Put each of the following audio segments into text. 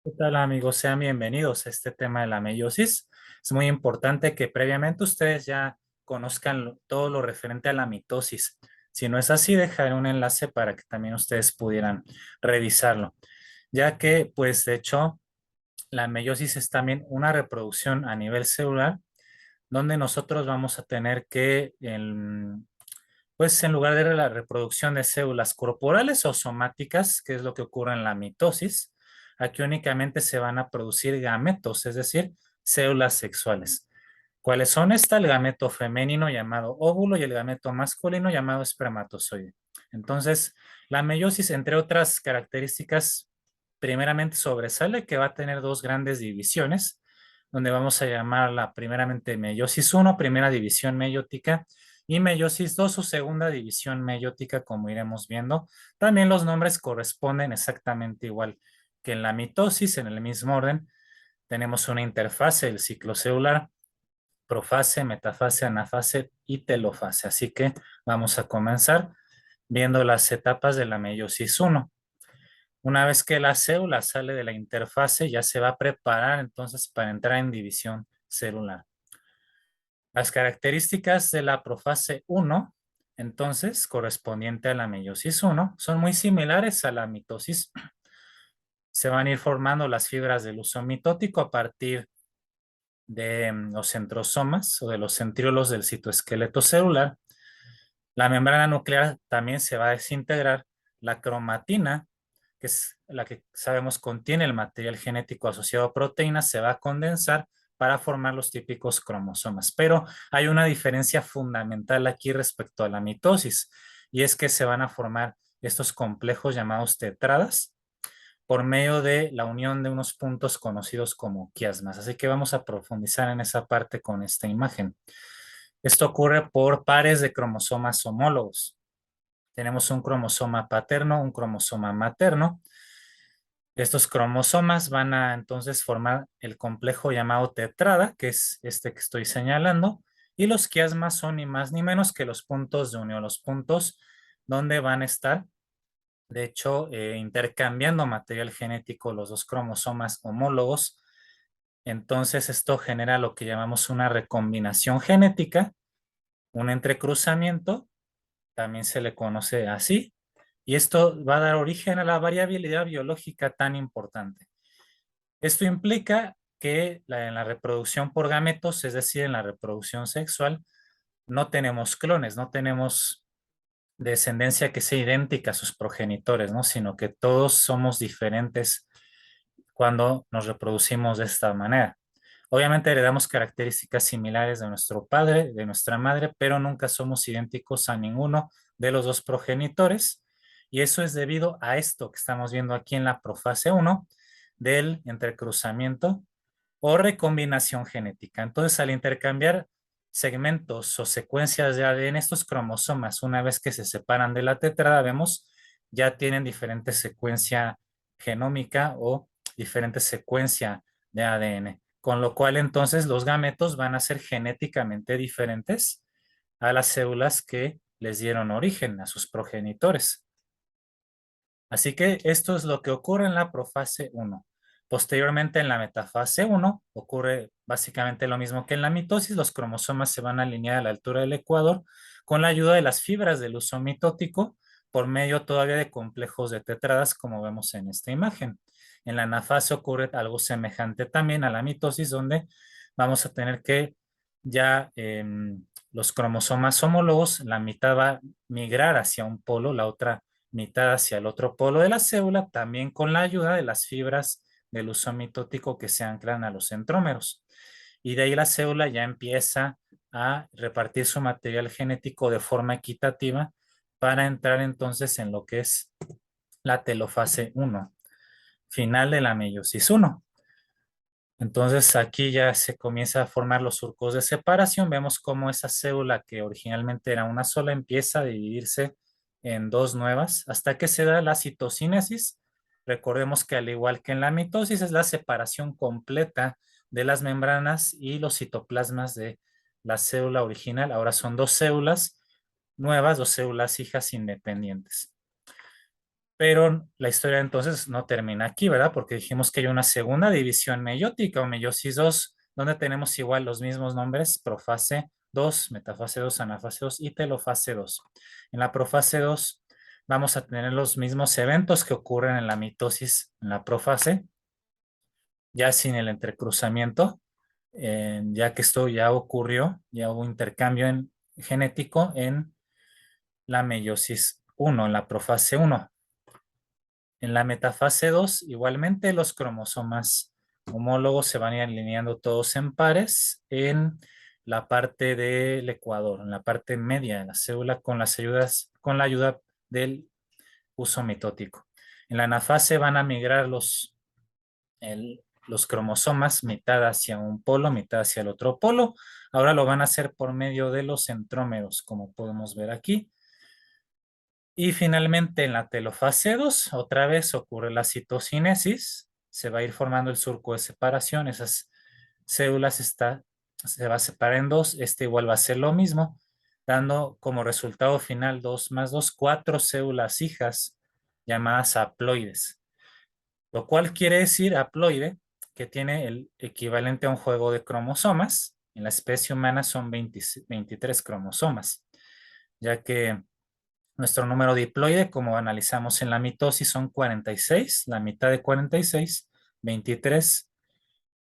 ¿Qué tal, amigos? Sean bienvenidos a este tema de la meiosis. Es muy importante que previamente ustedes ya conozcan todo lo referente a la mitosis. Si no es así, dejaré un enlace para que también ustedes pudieran revisarlo, ya que, pues, de hecho, la meiosis es también una reproducción a nivel celular, donde nosotros vamos a tener que, pues, en lugar de la reproducción de células corporales o somáticas, que es lo que ocurre en la mitosis, aquí únicamente se van a producir gametos, es decir, células sexuales. ¿Cuáles son estas? El gameto femenino llamado óvulo y el gameto masculino llamado espermatozoide. Entonces, la meiosis, entre otras características, primeramente sobresale que va a tener dos grandes divisiones, donde vamos a llamarla primeramente meiosis 1, primera división meiótica, y meiosis 2, su segunda división meiótica, como iremos viendo. También los nombres corresponden exactamente igual que en la mitosis, en el mismo orden. Tenemos una interfase del ciclo celular, profase, metafase, anafase y telofase. Así que vamos a comenzar viendo las etapas de la meiosis 1. Una vez que la célula sale de la interfase, ya se va a preparar entonces para entrar en división celular. Las características de la profase 1, entonces, correspondiente a la meiosis 1, son muy similares a la mitosis. Se van a ir formando las fibras del uso mitótico a partir de los centrosomas o de los centriolos del citoesqueleto celular. La membrana nuclear también se va a desintegrar. La cromatina, que es la que sabemos contiene el material genético asociado a proteínas, se va a condensar para formar los típicos cromosomas. Pero hay una diferencia fundamental aquí respecto a la mitosis, y es que se van a formar estos complejos llamados tetradas por medio de la unión de unos puntos conocidos como quiasmas. Así que vamos a profundizar en esa parte con esta imagen. Esto ocurre por pares de cromosomas homólogos. Tenemos un cromosoma paterno, un cromosoma materno. Estos cromosomas van a entonces formar el complejo llamado tetrada, que es este que estoy señalando, y los quiasmas son ni más ni menos que los puntos de unión, los puntos donde van a estar, de hecho, intercambiando material genético los dos cromosomas homólogos. Entonces esto genera lo que llamamos una recombinación genética, un entrecruzamiento, también se le conoce así, y esto va a dar origen a la variabilidad biológica tan importante. Esto implica que en la reproducción por gametos, es decir, en la reproducción sexual, no tenemos clones, no tenemos descendencia que sea idéntica a sus progenitores, ¿no? Sino que todos somos diferentes cuando nos reproducimos de esta manera. Obviamente heredamos características similares de nuestro padre, de nuestra madre, pero nunca somos idénticos a ninguno de los dos progenitores. Y eso es debido a esto que estamos viendo aquí en la profase 1 del entrecruzamiento o recombinación genética. Entonces, al intercambiar segmentos o secuencias de ADN, estos cromosomas, una vez que se separan de la tetrada, vemos, ya tienen diferente secuencia genómica o diferente secuencia de ADN, con lo cual entonces los gametos van a ser genéticamente diferentes a las células que les dieron origen a sus progenitores. Así que esto es lo que ocurre en la profase 1. Posteriormente, en la metafase 1, ocurre básicamente lo mismo que en la mitosis. Los cromosomas se van a alinear a la altura del ecuador con la ayuda de las fibras del uso mitótico por medio todavía de complejos de tetradas, como vemos en esta imagen. En la anafase ocurre algo semejante también a la mitosis, donde vamos a tener que ya los cromosomas homólogos, la mitad va a migrar hacia un polo, la otra mitad hacia el otro polo de la célula, también con la ayuda de las fibras del uso mitótico que se anclan a los centrómeros. Y de ahí la célula ya empieza a repartir su material genético de forma equitativa para entrar entonces en lo que es la telofase 1, final de la meiosis 1. Entonces aquí ya se comienza a formar los surcos de separación. Vemos cómo esa célula que originalmente era una sola empieza a dividirse en dos nuevas hasta que se da la citocinesis. Recordemos que al igual que en la mitosis es la separación completa de las membranas y los citoplasmas de la célula original. Ahora son dos células nuevas, dos células hijas independientes. Pero la historia entonces no termina aquí, ¿verdad? Porque dijimos que hay una segunda división meiótica o meiosis 2, donde tenemos igual los mismos nombres, profase 2, metafase 2, anafase 2 y telofase 2. En la profase 2 vamos a tener los mismos eventos que ocurren en la mitosis en la profase, ya sin el entrecruzamiento, ya que esto ya ocurrió, ya hubo intercambio genético en la meiosis 1, en la profase 1. En la metafase 2, igualmente los cromosomas homólogos se van a ir alineando todos en pares en la parte del ecuador, en la parte media de la célula con la ayuda del uso mitótico. En la anafase van a migrar los cromosomas mitad hacia un polo, mitad hacia el otro polo. Ahora lo van a hacer por medio de los centrómeros, como podemos ver aquí. Y finalmente en la telofase 2, otra vez ocurre la citocinesis, se va a ir formando el surco de separación, esas células se va a separar en dos, este igual va a ser lo mismo, dando como resultado final 2 más 2, 4 células hijas llamadas haploides, lo cual quiere decir haploide que tiene el equivalente a un juego de cromosomas. En la especie humana son 23 cromosomas, ya que nuestro número diploide, como analizamos en la mitosis, son 46, la mitad de 46, 23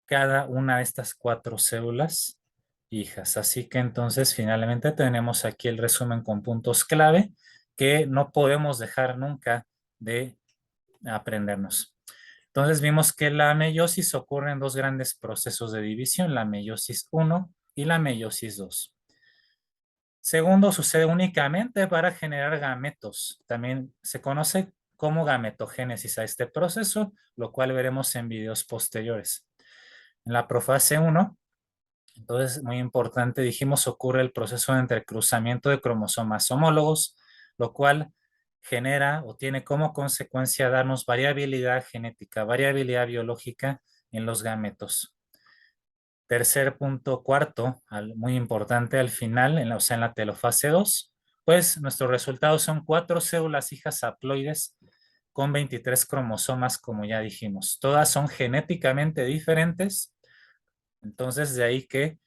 cada una de estas 4 células hijas. Así que entonces finalmente tenemos aquí el resumen con puntos clave que no podemos dejar nunca de aprendernos. Entonces vimos que la meiosis ocurre en dos grandes procesos de división, la meiosis 1 y la meiosis 2. Segundo, sucede únicamente para generar gametos. También se conoce como gametogénesis a este proceso, lo cual veremos en videos posteriores. En la profase 1, entonces, muy importante, dijimos, ocurre el proceso de entrecruzamiento de cromosomas homólogos, lo cual genera o tiene como consecuencia darnos variabilidad genética, variabilidad biológica en los gametos. Tercer punto, cuarto, muy importante al final, o sea, en la telofase 2, pues nuestros resultados son 4 células hijas haploides con 23 cromosomas, como ya dijimos. Todas son genéticamente diferentes, entonces de ahí que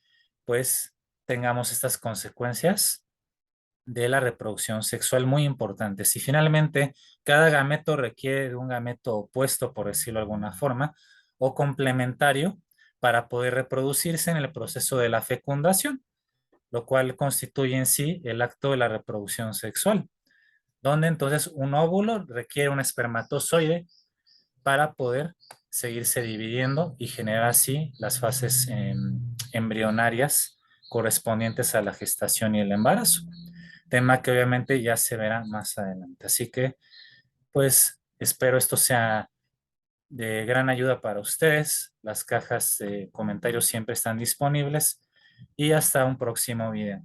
pues tengamos estas consecuencias de la reproducción sexual muy importantes. Y finalmente, cada gameto requiere de un gameto opuesto, por decirlo de alguna forma, o complementario para poder reproducirse en el proceso de la fecundación, lo cual constituye en sí el acto de la reproducción sexual, donde entonces un óvulo requiere un espermatozoide para poder seguirse dividiendo y generar así las fases embrionarias correspondientes a la gestación y el embarazo, tema que obviamente ya se verá más adelante. Así que, pues, espero esto sea de gran ayuda para ustedes. Las cajas de comentarios siempre están disponibles y hasta un próximo video.